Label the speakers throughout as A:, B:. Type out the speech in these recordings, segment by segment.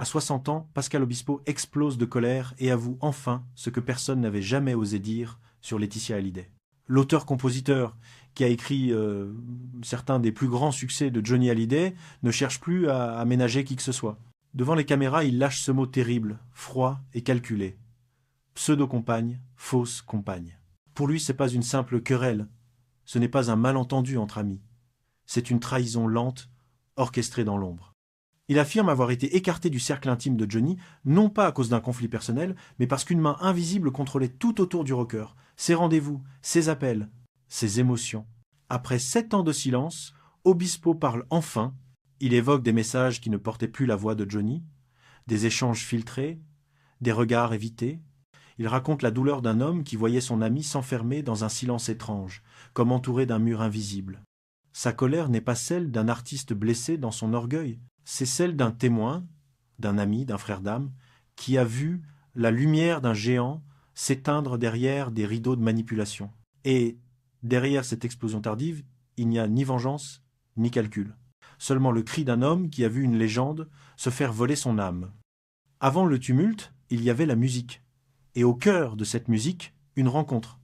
A: À 60 ans, Pascal Obispo explose de colère et avoue enfin ce que personne n'avait jamais osé dire sur Laetitia Hallyday. L'auteur-compositeur qui a écrit certains des plus grands succès de Johnny Hallyday ne cherche plus à ménager qui que ce soit. Devant les caméras, il lâche ce mot terrible, froid et calculé. Pseudo-compagne, fausse compagne. Pour lui, c'est pas une simple querelle, ce n'est pas un malentendu entre amis. C'est une trahison lente, orchestrée dans l'ombre. Il affirme avoir été écarté du cercle intime de Johnny, non pas à cause d'un conflit personnel, mais parce qu'une main invisible contrôlait tout autour du rocker, ses rendez-vous, ses appels, ses émotions. Après 7 ans de silence, Obispo parle enfin. Il évoque des messages qui ne portaient plus la voix de Johnny, des échanges filtrés, des regards évités. Il raconte la douleur d'un homme qui voyait son ami s'enfermer dans un silence étrange, comme entouré d'un mur invisible. Sa colère n'est pas celle d'un artiste blessé dans son orgueil, c'est celle d'un témoin, d'un ami, d'un frère d'âme, qui a vu la lumière d'un géant s'éteindre derrière des rideaux de manipulation. Et derrière cette explosion tardive, il n'y a ni vengeance, ni calcul. Seulement le cri d'un homme qui a vu une légende se faire voler son âme. Avant le tumulte, il y avait la musique. Et au cœur de cette musique, une rencontre.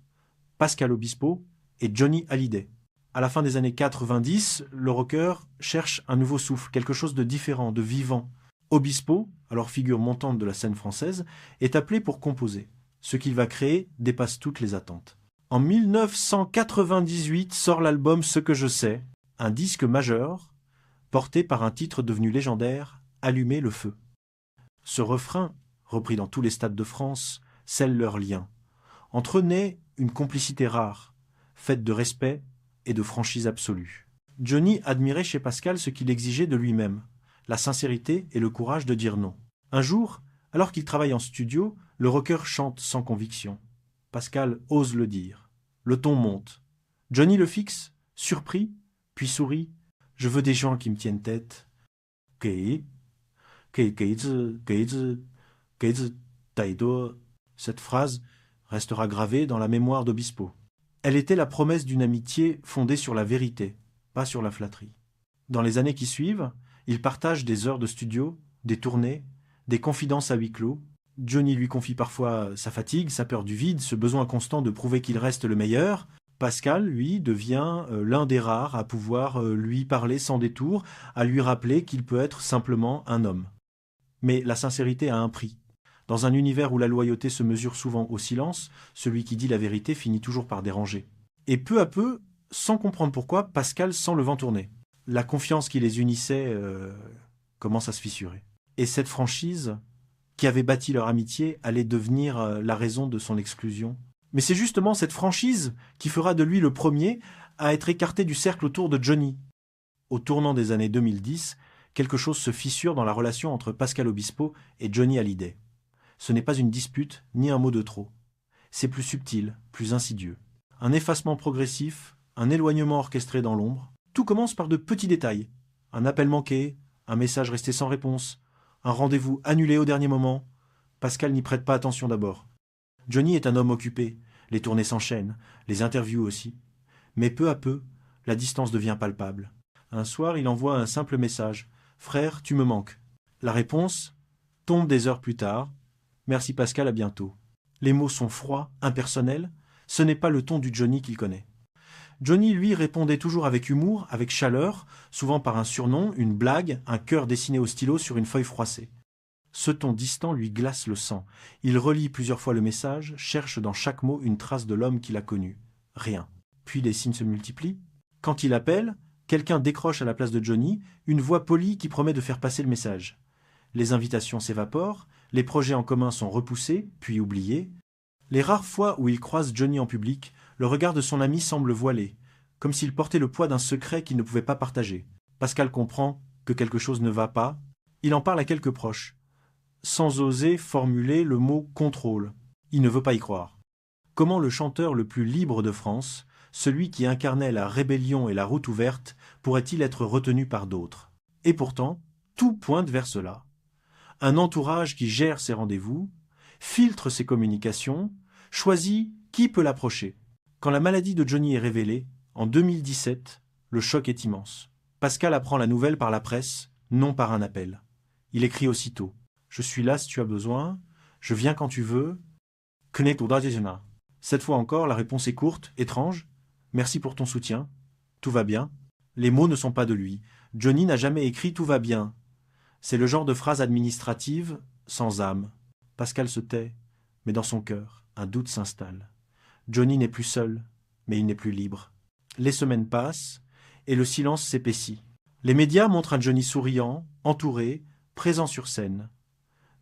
A: Pascal Obispo et Johnny Hallyday. À la fin des années 90, le rocker cherche un nouveau souffle, quelque chose de différent, de vivant. Obispo, alors figure montante de la scène française, est appelé pour composer. Ce qu'il va créer dépasse toutes les attentes. En 1998 sort l'album Ce que je sais, un disque majeur, porté par un titre devenu légendaire, Allumer le feu. Ce refrain, repris dans tous les stades de France, scelle leur lien. Entre eux naît une complicité rare, faite de respect et de franchise absolue. Johnny admirait chez Pascal ce qu'il exigeait de lui-même, la sincérité et le courage de dire non. Un jour, alors qu'il travaille en studio, le rocker chante sans conviction. Pascal ose le dire. Le ton monte. Johnny le fixe, surpris, puis sourit. Je veux des gens qui me tiennent tête. Cette phrase restera gravée dans la mémoire d'Obispo. Elle était la promesse d'une amitié fondée sur la vérité, pas sur la flatterie. Dans les années qui suivent, ils partagent des heures de studio, des tournées, des confidences à huis clos. Johnny lui confie parfois sa fatigue, sa peur du vide, ce besoin constant de prouver qu'il reste le meilleur. Pascal, lui, devient l'un des rares à pouvoir lui parler sans détour, à lui rappeler qu'il peut être simplement un homme. Mais la sincérité a un prix. Dans un univers où la loyauté se mesure souvent au silence, celui qui dit la vérité finit toujours par déranger. Et peu à peu, sans comprendre pourquoi, Pascal sent le vent tourner. La confiance qui les unissait commence à se fissurer. Et cette franchise, qui avait bâti leur amitié, allait devenir la raison de son exclusion. Mais c'est justement cette franchise qui fera de lui le premier à être écarté du cercle autour de Johnny. Au tournant des années 2010, quelque chose se fissure dans la relation entre Pascal Obispo et Johnny Hallyday. Ce n'est pas une dispute, ni un mot de trop. C'est plus subtil, plus insidieux. Un effacement progressif, un éloignement orchestré dans l'ombre. Tout commence par de petits détails. Un appel manqué, un message resté sans réponse, un rendez-vous annulé au dernier moment. Pascal n'y prête pas attention d'abord. Johnny est un homme occupé. Les tournées s'enchaînent, les interviews aussi. Mais peu à peu, la distance devient palpable. Un soir, il envoie un simple message. « Frère, tu me manques. » La réponse tombe des heures plus tard. « Merci Pascal, à bientôt. » Les mots sont froids, impersonnels. Ce n'est pas le ton du Johnny qu'il connaît. Johnny, lui, répondait toujours avec humour, avec chaleur, souvent par un surnom, une blague, un cœur dessiné au stylo sur une feuille froissée. Ce ton distant lui glace le sang. Il relit plusieurs fois le message, cherche dans chaque mot une trace de l'homme qu'il a connu. Rien. Puis les signes se multiplient. Quand il appelle, quelqu'un décroche à la place de Johnny, une voix polie qui promet de faire passer le message. Les invitations s'évaporent, les projets en commun sont repoussés, puis oubliés. Les rares fois où il croise Johnny en public, le regard de son ami semble voilé, comme s'il portait le poids d'un secret qu'il ne pouvait pas partager. Pascal comprend que quelque chose ne va pas. Il en parle à quelques proches, sans oser formuler le mot « contrôle ». Il ne veut pas y croire. Comment le chanteur le plus libre de France, celui qui incarnait la rébellion et la route ouverte, pourrait-il être retenu par d'autres? Et pourtant, tout pointe vers cela. Un entourage qui gère ses rendez-vous, filtre ses communications, choisit qui peut l'approcher. Quand la maladie de Johnny est révélée, en 2017, le choc est immense. Pascal apprend la nouvelle par la presse, non par un appel. Il écrit aussitôt. Je suis là si tu as besoin. Je viens quand tu veux. Kne Dodajena. Cette fois encore, la réponse est courte, étrange. Merci pour ton soutien. Tout va bien. Les mots ne sont pas de lui. Johnny n'a jamais écrit tout va bien. C'est le genre de phrase administrative sans âme. Pascal se tait, mais dans son cœur, un doute s'installe. Johnny n'est plus seul, mais il n'est plus libre. Les semaines passent, et le silence s'épaissit. Les médias montrent un Johnny souriant, entouré, présent sur scène.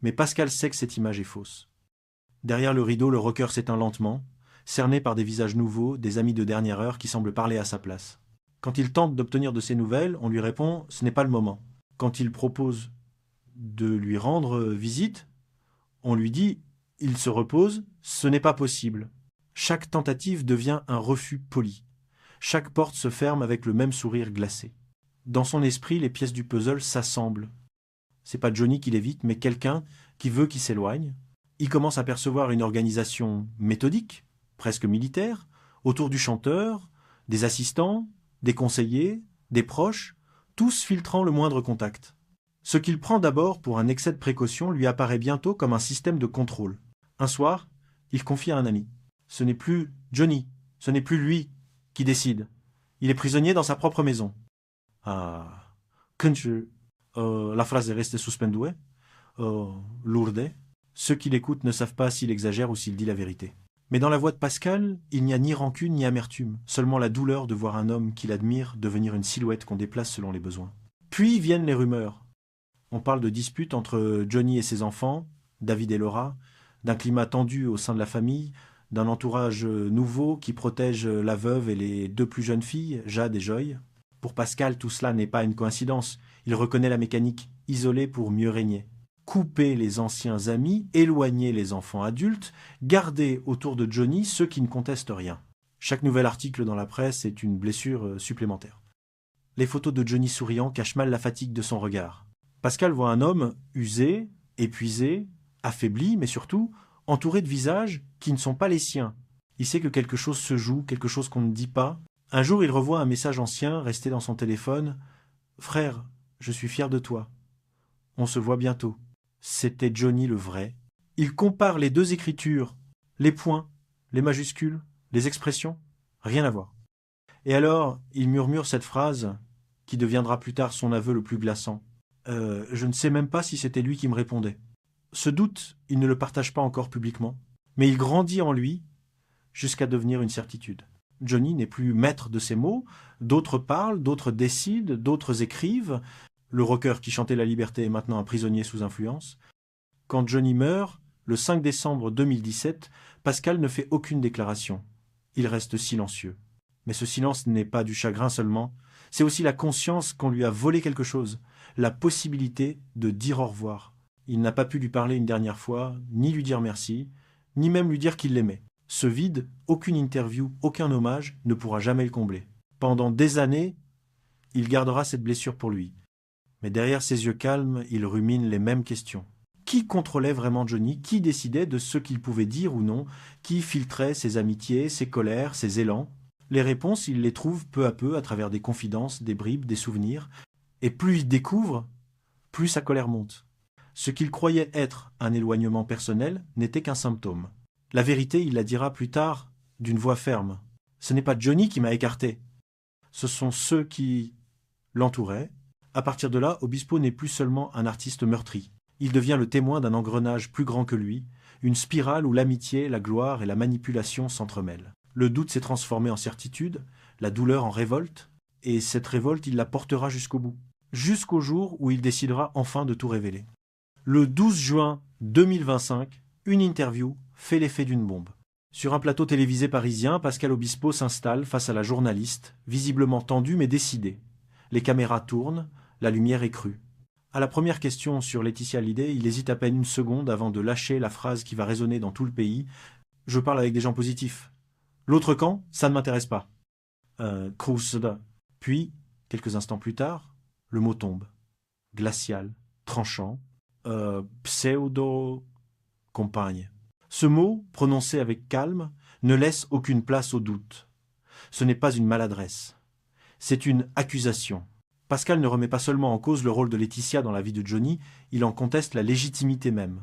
A: Mais Pascal sait que cette image est fausse. Derrière le rideau, le rocker s'éteint lentement, cerné par des visages nouveaux, des amis de dernière heure qui semblent parler à sa place. Quand il tente d'obtenir de ses nouvelles, on lui répond « ce n'est pas le moment ». Quand il propose de lui rendre visite, on lui dit « il se repose, ce n'est pas possible ». Chaque tentative devient un refus poli. Chaque porte se ferme avec le même sourire glacé. Dans son esprit, les pièces du puzzle s'assemblent. C'est pas Johnny qui l'évite, mais quelqu'un qui veut qu'il s'éloigne. Il commence à percevoir une organisation méthodique, presque militaire, autour du chanteur, des assistants, des conseillers, des proches, tous filtrant le moindre contact. Ce qu'il prend d'abord pour un excès de précaution lui apparaît bientôt comme un système de contrôle. Un soir, il confie à un ami. Ce n'est plus Johnny, ce n'est plus lui qui décide. Il est prisonnier dans sa propre maison. Ah, la phrase est restée suspendue, lourde. Ceux qui l'écoutent ne savent pas s'il exagère ou s'il dit la vérité. Mais dans la voix de Pascal, il n'y a ni rancune ni amertume, seulement la douleur de voir un homme qu'il admire devenir une silhouette qu'on déplace selon les besoins. Puis viennent les rumeurs. On parle de disputes entre Johnny et ses enfants, David et Laura, d'un climat tendu au sein de la famille, d'un entourage nouveau qui protège la veuve et les deux plus jeunes filles, Jade et Joy. Pour Pascal, tout cela n'est pas une coïncidence. Il reconnaît la mécanique, isolée pour mieux régner. Couper les anciens amis, éloigner les enfants adultes, garder autour de Johnny ceux qui ne contestent rien. Chaque nouvel article dans la presse est une blessure supplémentaire. Les photos de Johnny souriant cachent mal la fatigue de son regard. Pascal voit un homme usé, épuisé, affaibli, mais surtout entouré de visages qui ne sont pas les siens. Il sait que quelque chose se joue, quelque chose qu'on ne dit pas. Un jour, il revoit un message ancien resté dans son téléphone. « Frère, je suis fier de toi. On se voit bientôt. » C'était Johnny le vrai. Il compare les deux écritures, les points, les majuscules, les expressions. Rien à voir. Et alors, il murmure cette phrase qui deviendra plus tard son aveu le plus glaçant. Je ne sais même pas si c'était lui qui me répondait. Ce doute, il ne le partage pas encore publiquement, mais il grandit en lui jusqu'à devenir une certitude. Johnny n'est plus maître de ses mots, d'autres parlent, d'autres décident, d'autres écrivent. Le rocker qui chantait la liberté est maintenant un prisonnier sous influence. Quand Johnny meurt, le 5 décembre 2017, Pascal ne fait aucune déclaration. Il reste silencieux. Mais ce silence n'est pas du chagrin seulement, c'est aussi la conscience qu'on lui a volé quelque chose, la possibilité de dire au revoir. Il n'a pas pu lui parler une dernière fois, ni lui dire merci, ni même lui dire qu'il l'aimait. Ce vide, aucune interview, aucun hommage ne pourra jamais le combler. Pendant des années, il gardera cette blessure pour lui. Mais derrière ses yeux calmes, il rumine les mêmes questions. Qui contrôlait vraiment Johnny? Qui décidait de ce qu'il pouvait dire ou non? Qui filtrait ses amitiés, ses colères, ses élans? Les réponses, il les trouve peu à peu à travers des confidences, des bribes, des souvenirs. Et plus il découvre, plus sa colère monte. Ce qu'il croyait être un éloignement personnel n'était qu'un symptôme. La vérité, il la dira plus tard d'une voix ferme. Ce n'est pas Johnny qui m'a écarté. Ce sont ceux qui l'entouraient. À partir de là, Obispo n'est plus seulement un artiste meurtri. Il devient le témoin d'un engrenage plus grand que lui, une spirale où l'amitié, la gloire et la manipulation s'entremêlent. Le doute s'est transformé en certitude, la douleur en révolte, et cette révolte, il la portera jusqu'au bout. Jusqu'au jour où il décidera enfin de tout révéler. Le 12 juin 2025, une interview fait l'effet d'une bombe. Sur un plateau télévisé parisien, Pascal Obispo s'installe face à la journaliste, visiblement tendue mais décidée. Les caméras tournent, la lumière est crue. À la première question sur Laetitia Hallyday, il hésite à peine une seconde avant de lâcher la phrase qui va résonner dans tout le pays. « Je parle avec des gens positifs. L'autre camp, ça ne m'intéresse pas. » Puis, quelques instants plus tard, le mot tombe. Glacial, tranchant. Pseudo-compagne. Ce mot, prononcé avec calme, ne laisse aucune place au doute. Ce n'est pas une maladresse. C'est une accusation. Pascal ne remet pas seulement en cause le rôle de Laetitia dans la vie de Johnny, il en conteste la légitimité même.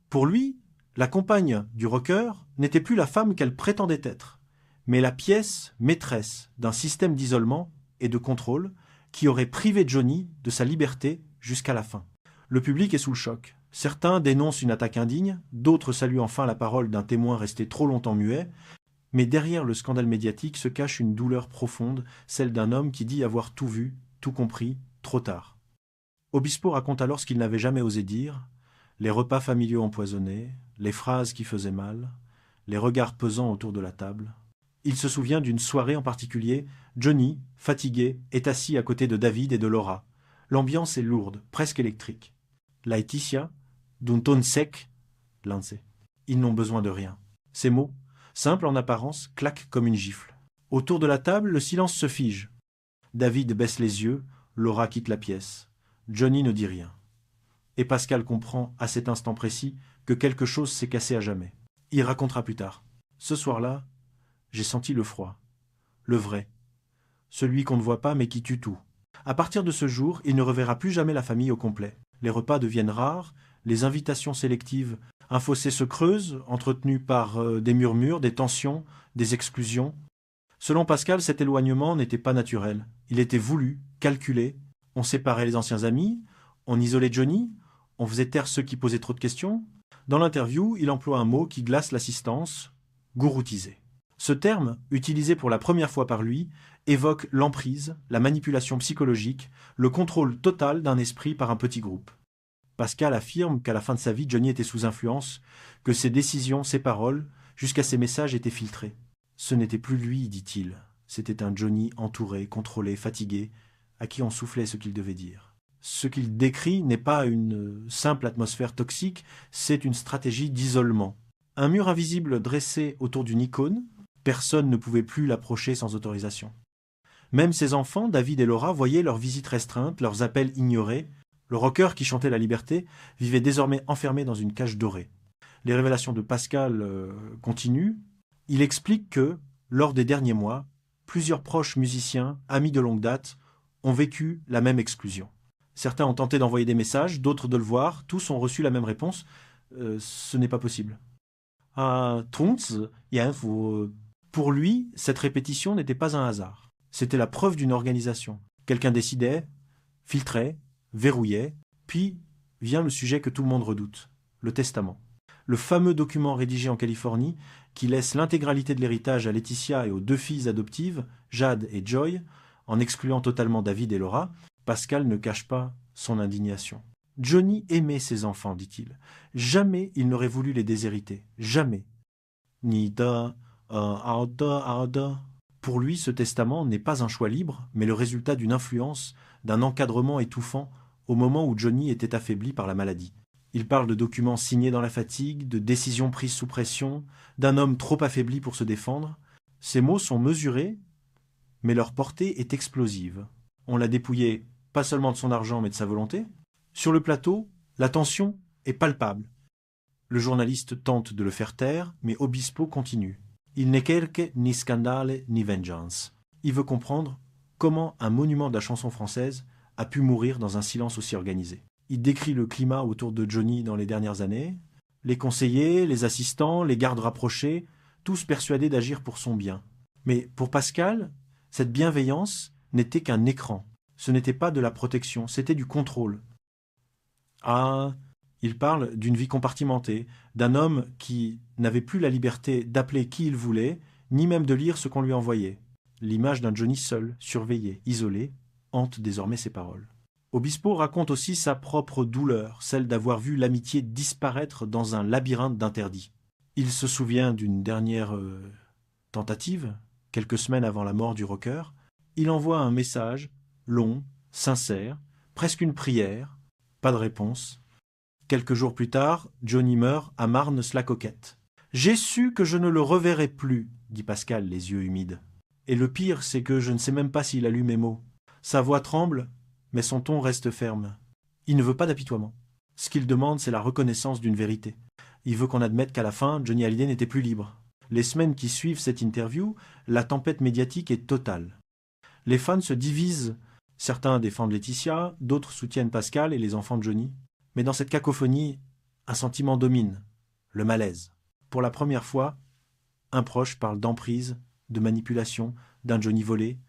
A: Pour lui, la compagne du rocker n'était plus la femme qu'elle prétendait être, mais la pièce maîtresse d'un système d'isolement et de contrôle qui aurait privé Johnny de sa liberté jusqu'à la fin. Le public est sous le choc. Certains dénoncent une attaque indigne, d'autres saluent enfin la parole d'un témoin resté trop longtemps muet, mais derrière le scandale médiatique se cache une douleur profonde, celle d'un homme qui dit avoir tout vu, tout compris, trop tard. Obispo raconte alors ce qu'il n'avait jamais osé dire, les repas familiaux empoisonnés, les phrases qui faisaient mal, les regards pesants autour de la table. Il se souvient d'une soirée en particulier. Johnny, fatigué, est assis à côté de David et de Laura. L'ambiance est lourde, presque électrique. Laetitia, d'un ton sec, lancé. Ils n'ont besoin de rien. Ces mots, simples en apparence, claquent comme une gifle. Autour de la table, le silence se fige. David baisse les yeux, Laura quitte la pièce. Johnny ne dit rien. Et Pascal comprend, à cet instant précis, que quelque chose s'est cassé à jamais. Il racontera plus tard. Ce soir-là, j'ai senti le froid. Le vrai. Celui qu'on ne voit pas mais qui tue tout. À partir de ce jour, il ne reverra plus jamais la famille au complet. Les repas deviennent rares, les invitations sélectives. Un fossé se creuse, entretenu par des murmures, des tensions, des exclusions. Selon Pascal, cet éloignement n'était pas naturel. Il était voulu, calculé. On séparait les anciens amis, on isolait Johnny, on faisait taire ceux qui posaient trop de questions. Dans l'interview, il emploie un mot qui glace l'assistance, gouroutiser. Ce terme, utilisé pour la première fois par lui, évoque l'emprise, la manipulation psychologique, le contrôle total d'un esprit par un petit groupe. Pascal affirme qu'à la fin de sa vie, Johnny était sous influence, que ses décisions, ses paroles, jusqu'à ses messages étaient filtrés. Ce n'était plus lui, dit-il. C'était un Johnny entouré, contrôlé, fatigué, à qui on soufflait ce qu'il devait dire. Ce qu'il décrit n'est pas une simple atmosphère toxique, c'est une stratégie d'isolement. Un mur invisible dressé autour d'une icône, personne ne pouvait plus l'approcher sans autorisation. Même ses enfants, David et Laura, voyaient leurs visites restreintes, leurs appels ignorés. Le rocker qui chantait la liberté vivait désormais enfermé dans une cage dorée. Les révélations de Pascal continuent. Il explique que, lors des derniers mois, plusieurs proches musiciens, amis de longue date, ont vécu la même exclusion. Certains ont tenté d'envoyer des messages, d'autres de le voir, tous ont reçu la même réponse. Ce n'est pas possible. Pour lui, cette répétition n'était pas un hasard. C'était la preuve d'une organisation. Quelqu'un décidait, filtrait, verrouillait, puis vient le sujet que tout le monde redoute, le testament. Le fameux document rédigé en Californie qui laisse l'intégralité de l'héritage à Laetitia et aux 2 filles adoptives, Jade et Joy, en excluant totalement David et Laura. Pascal ne cache pas son indignation. Johnny aimait ses enfants, dit-il. Jamais il n'aurait voulu les déshériter. Jamais. Pour lui, ce testament n'est pas un choix libre, mais le résultat d'une influence, d'un encadrement étouffant au moment où Johnny était affaibli par la maladie. Il parle de documents signés dans la fatigue, de décisions prises sous pression, d'un homme trop affaibli pour se défendre. Ces mots sont mesurés, mais leur portée est explosive. On l'a dépouillé pas seulement de son argent, mais de sa volonté. Sur le plateau, la tension est palpable. Le journaliste tente de le faire taire, mais Obispo continue. Il n'est quelque ni scandale ni vengeance. Il veut comprendre comment un monument de la chanson française a pu mourir dans un silence aussi organisé. Il décrit le climat autour de Johnny dans les dernières années, les conseillers, les assistants, les gardes rapprochés, tous persuadés d'agir pour son bien. Mais pour Pascal, cette bienveillance n'était qu'un écran. Ce n'était pas de la protection, c'était du contrôle. Il parle d'une vie compartimentée, d'un homme qui n'avait plus la liberté d'appeler qui il voulait, ni même de lire ce qu'on lui envoyait. L'image d'un Johnny seul, surveillé, isolé, hante désormais ses paroles. Obispo raconte aussi sa propre douleur, celle d'avoir vu l'amitié disparaître dans un labyrinthe d'interdits. Il se souvient d'une dernière tentative, quelques semaines avant la mort du rocker. Il envoie un message, long, sincère, presque une prière, pas de réponse. Quelques jours plus tard, Johnny meurt à Marnes-la-Coquette. « J'ai su que je ne le reverrai plus, » dit Pascal, les yeux humides. Et le pire, c'est que je ne sais même pas s'il a lu mes mots. Sa voix tremble, mais son ton reste ferme. Il ne veut pas d'apitoiement. Ce qu'il demande, c'est la reconnaissance d'une vérité. Il veut qu'on admette qu'à la fin, Johnny Hallyday n'était plus libre. Les semaines qui suivent cette interview, la tempête médiatique est totale. Les fans se divisent Certains défendent Laetitia, d'autres soutiennent Pascal et les enfants de Johnny. Mais dans cette cacophonie, un sentiment domine, le malaise. Pour la première fois, un proche parle d'emprise, de manipulation, d'un Johnny volé.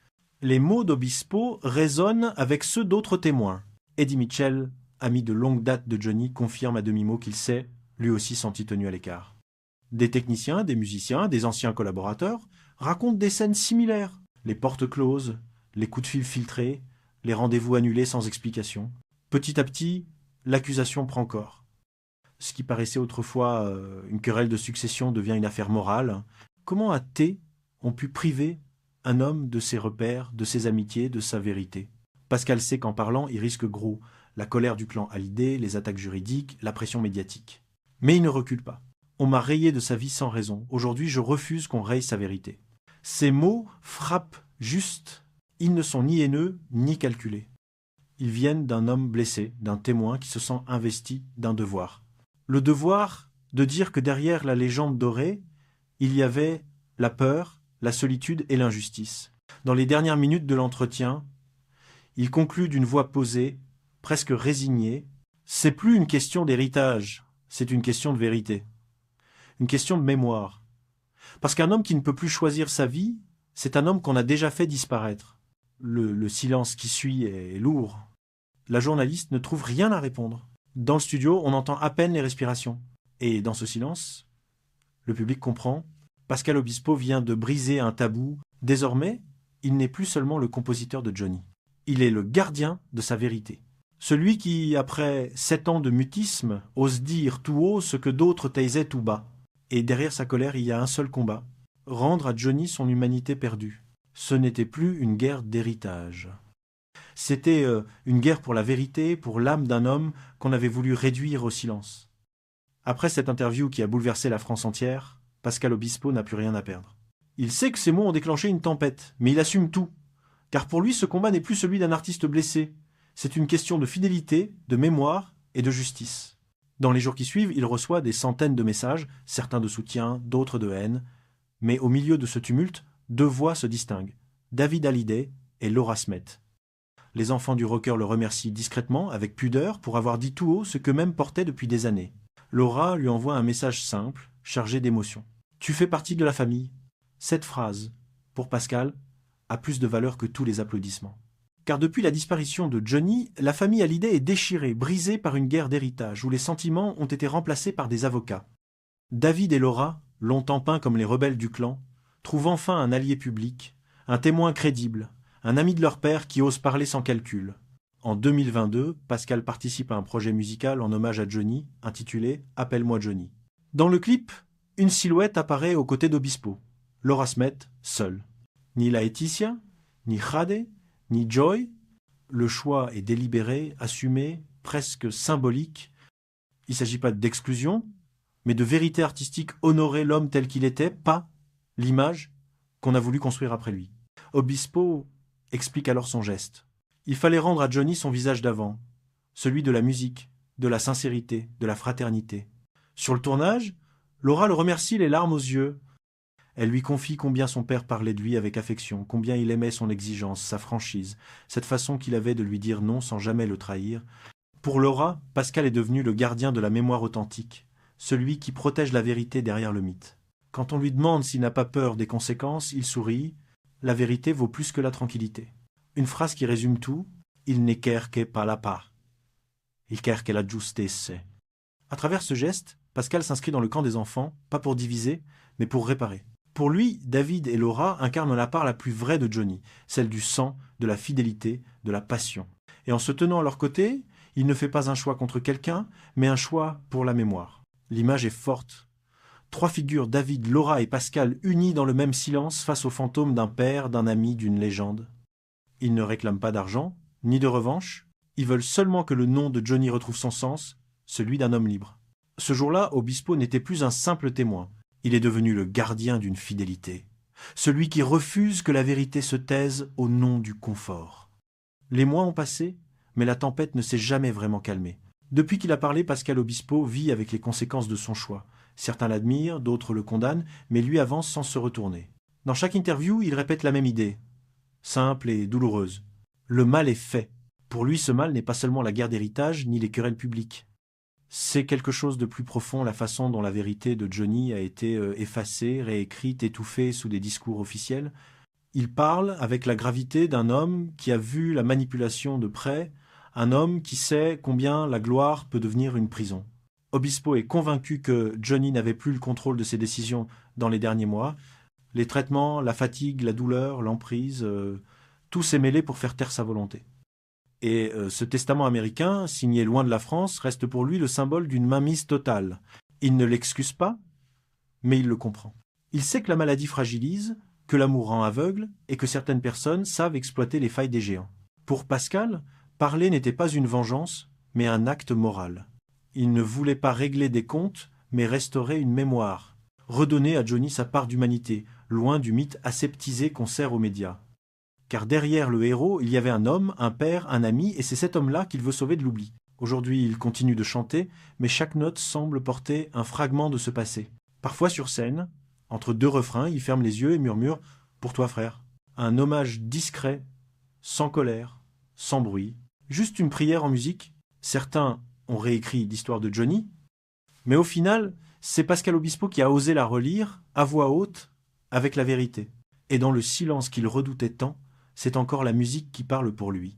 A: Les mots d'Obispo résonnent avec ceux d'autres témoins. Eddie Mitchell, ami de longue date de Johnny, confirme à demi-mot qu'il s'est, lui aussi, senti tenu à l'écart. Des techniciens, des musiciens, des anciens collaborateurs racontent des scènes similaires. Les portes closes, les coups de fil filtrés, les rendez-vous annulés sans explication. Petit à petit, l'accusation prend corps. Ce qui paraissait autrefois une querelle de succession devient une affaire morale. Comment à T ont pu priver un homme de ses repères, de ses amitiés, de sa vérité? Pascal sait qu'en parlant, il risque gros. La colère du clan Hallyday, les attaques juridiques, la pression médiatique. Mais il ne recule pas. On m'a rayé de sa vie sans raison. Aujourd'hui, je refuse qu'on raye sa vérité. Ces mots frappent juste. Ils ne sont ni haineux, ni calculés. Ils viennent d'un homme blessé, d'un témoin qui se sent investi d'un devoir. Le devoir de dire que derrière la légende dorée, il y avait la peur, la solitude et l'injustice. Dans les dernières minutes de l'entretien, il conclut d'une voix posée, presque résignée. C'est plus une question d'héritage, c'est une question de vérité. Une question de mémoire. Parce qu'un homme qui ne peut plus choisir sa vie, c'est un homme qu'on a déjà fait disparaître. Le silence qui suit est lourd. La journaliste ne trouve rien à répondre. Dans le studio, on entend à peine les respirations. Et dans ce silence, le public comprend. Pascal Obispo vient de briser un tabou. Désormais, il n'est plus seulement le compositeur de Johnny. Il est le gardien de sa vérité. Celui qui, après 7 ans de mutisme, ose dire tout haut ce que d'autres taisaient tout bas. Et derrière sa colère, il y a un seul combat. Rendre à Johnny son humanité perdue. Ce n'était plus une guerre d'héritage. C'était une guerre pour la vérité, pour l'âme d'un homme qu'on avait voulu réduire au silence. Après cette interview qui a bouleversé la France entière, Pascal Obispo n'a plus rien à perdre. Il sait que ces mots ont déclenché une tempête, mais il assume tout. Car pour lui, ce combat n'est plus celui d'un artiste blessé. C'est une question de fidélité, de mémoire et de justice. Dans les jours qui suivent, il reçoit des centaines de messages, certains de soutien, d'autres de haine. Mais au milieu de ce tumulte, 2 voix se distinguent, David Hallyday et Laura Smet. Les enfants du rocker le remercient discrètement, avec pudeur, pour avoir dit tout haut ce qu'eux-mêmes portaient depuis des années. Laura lui envoie un message simple, chargé d'émotion. « Tu fais partie de la famille. » Cette phrase, pour Pascal, a plus de valeur que tous les applaudissements. Car depuis la disparition de Johnny, la famille Hallyday est déchirée, brisée par une guerre d'héritage, où les sentiments ont été remplacés par des avocats. David et Laura, longtemps peints comme les rebelles du clan, trouvent enfin un allié public, un témoin crédible, un ami de leur père qui ose parler sans calcul. En 2022, Pascal participe à un projet musical en hommage à Johnny, intitulé « Appelle-moi Johnny ». Dans le clip, une silhouette apparaît aux côtés d'Obispo, Laura Smet, seule. Ni Laetitia, ni Jade, ni Joy. Le choix est délibéré, assumé, presque symbolique. Il ne s'agit pas d'exclusion, mais de vérité artistique, honorer l'homme tel qu'il était, pas l'image qu'on a voulu construire après lui. Obispo explique alors son geste. Il fallait rendre à Johnny son visage d'avant, celui de la musique, de la sincérité, de la fraternité. Sur le tournage, Laura le remercie les larmes aux yeux. Elle lui confie combien son père parlait de lui avec affection, combien il aimait son exigence, sa franchise, cette façon qu'il avait de lui dire non sans jamais le trahir. Pour Laura, Pascal est devenu le gardien de la mémoire authentique, celui qui protège la vérité derrière le mythe. Quand on lui demande s'il n'a pas peur des conséquences, il sourit. La vérité vaut plus que la tranquillité. Une phrase qui résume tout. Il ne quer que pas la pa. Il quer que la giustesse. À travers ce geste, Pascal s'inscrit dans le camp des enfants, pas pour diviser, mais pour réparer. Pour lui, David et Laura incarnent la part la plus vraie de Johnny, celle du sang, de la fidélité, de la passion. Et en se tenant à leur côté, il ne fait pas un choix contre quelqu'un, mais un choix pour la mémoire. L'image est forte. 3 figures, David, Laura et Pascal, unis dans le même silence face au fantôme d'un père, d'un ami, d'une légende. Ils ne réclament pas d'argent, ni de revanche. Ils veulent seulement que le nom de Johnny retrouve son sens, celui d'un homme libre. Ce jour-là, Obispo n'était plus un simple témoin. Il est devenu le gardien d'une fidélité. Celui qui refuse que la vérité se taise au nom du confort. Les mois ont passé, mais la tempête ne s'est jamais vraiment calmée. Depuis qu'il a parlé, Pascal Obispo vit avec les conséquences de son choix. Certains l'admirent, d'autres le condamnent, mais lui avance sans se retourner. Dans chaque interview, il répète la même idée, simple et douloureuse. Le mal est fait. Pour lui, ce mal n'est pas seulement la guerre d'héritage, ni les querelles publiques. C'est quelque chose de plus profond, la façon dont la vérité de Johnny a été effacée, réécrite, étouffée sous des discours officiels. Il parle avec la gravité d'un homme qui a vu la manipulation de près, un homme qui sait combien la gloire peut devenir une prison. Obispo est convaincu que Johnny n'avait plus le contrôle de ses décisions dans les derniers mois. Les traitements, la fatigue, la douleur, l'emprise, tout s'est mêlé pour faire taire sa volonté. Et ce testament américain, signé loin de la France, reste pour lui le symbole d'une mainmise totale. Il ne l'excuse pas, mais il le comprend. Il sait que la maladie fragilise, que l'amour rend aveugle, et que certaines personnes savent exploiter les failles des géants. Pour Pascal, parler n'était pas une vengeance, mais un acte moral. Il ne voulait pas régler des comptes, mais restaurer une mémoire. Redonner à Johnny sa part d'humanité, loin du mythe aseptisé qu'on sert aux médias. Car derrière le héros, il y avait un homme, un père, un ami, et c'est cet homme-là qu'il veut sauver de l'oubli. Aujourd'hui, il continue de chanter, mais chaque note semble porter un fragment de ce passé. Parfois sur scène, entre deux refrains, il ferme les yeux et murmure « Pour toi, frère ». Un hommage discret, sans colère, sans bruit. Juste une prière en musique. Certains ont réécrit l'histoire de Johnny, mais au final, c'est Pascal Obispo qui a osé la relire, à voix haute, avec la vérité. Et dans le silence qu'il redoutait tant, c'est encore la musique qui parle pour lui.